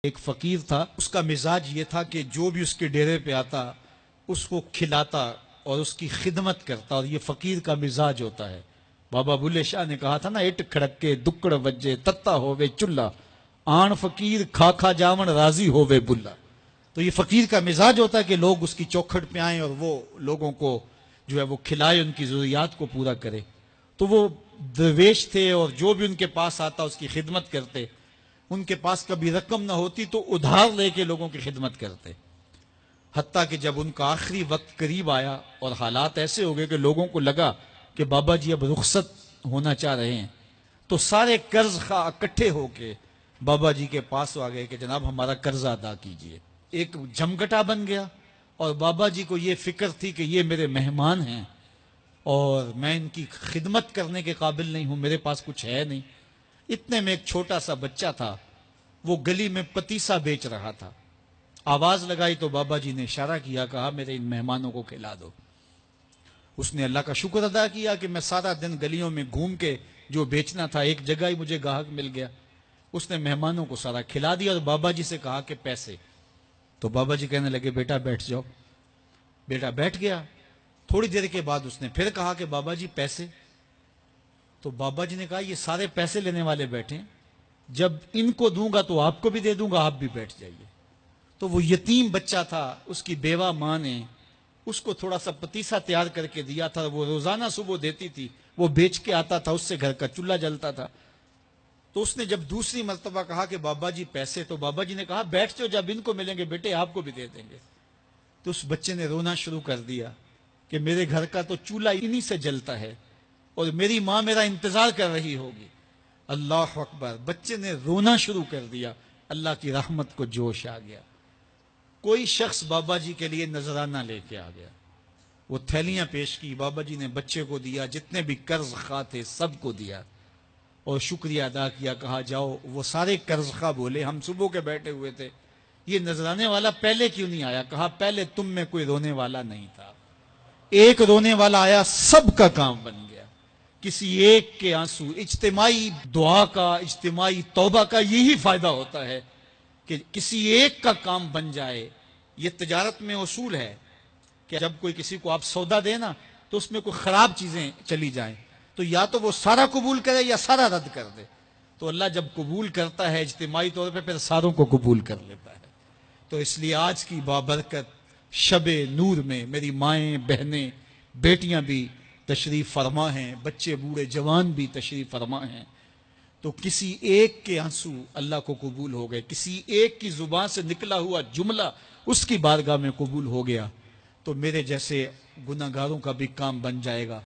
ایک فقیر تھا، اس کا مزاج یہ تھا کہ جو بھی اس کے ڈیرے پہ آتا اس کو کھلاتا اور اس کی خدمت کرتا، اور یہ فقیر کا مزاج ہوتا ہے۔ بابا بلے شاہ نے کہا تھا نا، اٹ کھڑک کے دکڑ وجے تتا ہووے چلا، آن فقیر کھا کھا جاون راضی ہووے بلا۔ تو یہ فقیر کا مزاج ہوتا ہے کہ لوگ اس کی چوکھٹ پہ آئیں اور وہ لوگوں کو جو ہے وہ کھلائے، ان کی ضروریات کو پورا کرے۔ تو وہ درویش تھے اور جو بھی ان کے پاس آتا اس کی خدمت کرتے۔ ان کے پاس کبھی رقم نہ ہوتی تو ادھار لے کے لوگوں کی خدمت کرتے، حتیٰ کہ جب ان کا آخری وقت قریب آیا اور حالات ایسے ہو گئے کہ لوگوں کو لگا کہ بابا جی اب رخصت ہونا چاہ رہے ہیں، تو سارے قرض خواہ اکٹھے ہو کے بابا جی کے پاس آ گئے کہ جناب ہمارا قرضہ ادا کیجئے۔ ایک جمگٹا بن گیا، اور بابا جی کو یہ فکر تھی کہ یہ میرے مہمان ہیں اور میں ان کی خدمت کرنے کے قابل نہیں ہوں، میرے پاس کچھ ہے نہیں۔ اتنے میں ایک چھوٹا سا بچہ تھا، وہ گلی میں پتیسا بیچ رہا تھا۔ آواز لگائی تو بابا جی نے اشارہ کیا، کہا میرے ان مہمانوں کو کھلا دو۔ اس نے اللہ کا شکر ادا کیا کہ میں سارا دن گلیوں میں گھوم کے جو بیچنا تھا ایک جگہ ہی مجھے گاہک مل گیا۔ اس نے مہمانوں کو سارا کھلا دیا اور بابا جی سے کہا کہ پیسے۔ تو بابا جی کہنے لگے بیٹا بیٹھ جاؤ۔ بیٹا بیٹھ گیا۔ تھوڑی دیر کے بعد اس نے پھر کہا کہ بابا جی پیسے۔ تو بابا جی نے کہا یہ سارے پیسے لینے والے بیٹھے ہیں، جب ان کو دوں گا تو آپ کو بھی دے دوں گا، آپ بھی بیٹھ جائیے۔ تو وہ یتیم بچہ تھا، اس کی بیوہ ماں نے اس کو تھوڑا سا پتیسا تیار کر کے دیا تھا، وہ روزانہ صبح دیتی تھی، وہ بیچ کے آتا تھا، اس سے گھر کا چولہا جلتا تھا۔ تو اس نے جب دوسری مرتبہ کہا کہ بابا جی پیسے، تو بابا جی نے کہا بیٹھ جاؤ، جب ان کو ملیں گے بیٹے آپ کو بھی دے دیں گے۔ تو اس بچے نے رونا شروع کر دیا کہ میرے گھر کا تو چولہا انہی سے جلتا ہے اور میری ماں میرا انتظار کر رہی ہوگی۔ اللہ اکبر، بچے نے رونا شروع کر دیا۔ اللہ کی رحمت کو جوش آ گیا۔ کوئی شخص بابا جی کے لیے نذرانہ لے کے آ گیا، وہ تھیلیاں پیش کی، بابا جی نے بچے کو دیا، جتنے بھی قرض خواہ تھے سب کو دیا اور شکریہ ادا کیا۔ کہا جاؤ۔ وہ سارے قرض خواہ بولے ہم صبح کے بیٹھے ہوئے تھے، یہ نذرانے والا پہلے کیوں نہیں آیا؟ کہا پہلے تم میں کوئی رونے والا نہیں تھا، ایک رونے والا آیا، سب کا کام بن گیا۔ کسی ایک کے آنسو، اجتماعی دعا کا، اجتماعی توبہ کا یہی فائدہ ہوتا ہے کہ کسی ایک کا کام بن جائے۔ یہ تجارت میں اصول ہے کہ جب کوئی کسی کو آپ سودا دے نا تو اس میں کوئی خراب چیزیں چلی جائیں تو یا تو وہ سارا قبول کرے یا سارا رد کر دے۔ تو اللہ جب قبول کرتا ہے اجتماعی طور پہ، پھر ساروں کو قبول کر لیتا ہے۔ تو اس لیے آج کی بابرکت شب نور میں میری مائیں، بہنیں، بیٹیاں بھی تشریف فرما ہیں، بچے بوڑھے جوان بھی تشریف فرما ہیں۔ تو کسی ایک کے آنسو اللہ کو قبول ہو گئے، کسی ایک کی زبان سے نکلا ہوا جملہ اس کی بارگاہ میں قبول ہو گیا، تو میرے جیسے گناہگاروں کا بھی کام بن جائے گا۔